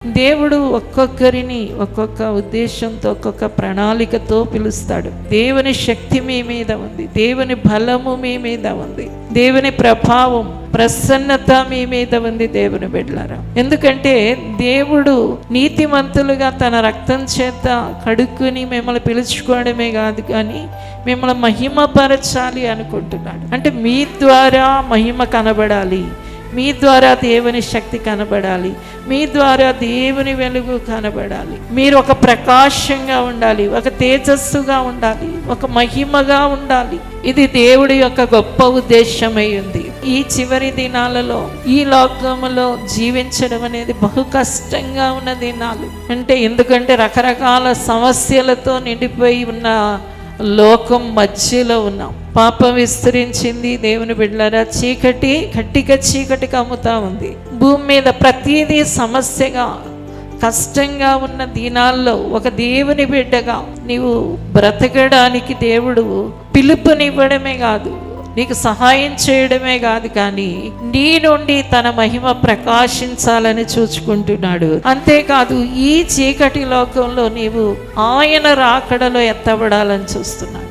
దేవుడు ఒక్కొక్కరిని ఒక్కొక్క ఉద్దేశంతో ఒక్కొక్క ప్రణాళికతో పిలుస్తాడు. దేవుని శక్తి మీ మీద ఉంది, దేవుని బలము మీ మీద ఉంది, దేవుని ప్రభావం ప్రసన్నత మీ మీద ఉంది దేవుని బిడ్డలారా. ఎందుకంటే దేవుడు నీతిమంతులుగా తన రక్తం చేత కడుక్కుని మిమ్మల్ని పిలుచుకోవడమే కాదు, కానీ మిమ్మల్ని మహిమపరచాలి అనుకుంటున్నాడు. అంటే మీ ద్వారా మహిమ కనబడాలి, మీ ద్వారా దేవుని శక్తి కనబడాలి, మీ ద్వారా దేవుని వెలుగు కనబడాలి. మీరు ఒక ప్రకాశంగా ఉండాలి, ఒక తేజస్సుగా ఉండాలి, ఒక మహిమగా ఉండాలి. ఇది దేవుడి యొక్క గొప్ప ఉద్దేశమై ఉంది. ఈ చివరి దినాలలో ఈ లోకములో జీవించడం అనేది బహు కష్టంగా ఉన్న దినాలు. ఎందుకంటే రకరకాల సమస్యలతో నిండిపోయి ఉన్న లోకం మధ్యలో ఉన్నాం. పాపం విస్తరించింది దేవుని బిడ్డలారా. చీకటి కట్టిక చీకటి కమ్ముతా ఉంది. భూమి మీద ప్రతిదీ సమస్యగా కష్టంగా ఉన్న దినాల్లో ఒక దేవుని బిడ్డగా నీవు బ్రతకడానికి దేవుడు పిలుపునివ్వడమే కాదు, నీకు సహాయం చేయడమే కాదు, కానీ నీ నుండి తన మహిమ ప్రకాశించాలని చూచుకుంటున్నాడు. అంతేకాదు ఈ చీకటి లోకంలో నీవు ఆయన రాకడలో ఎత్తబడాలని చూస్తున్నాడు.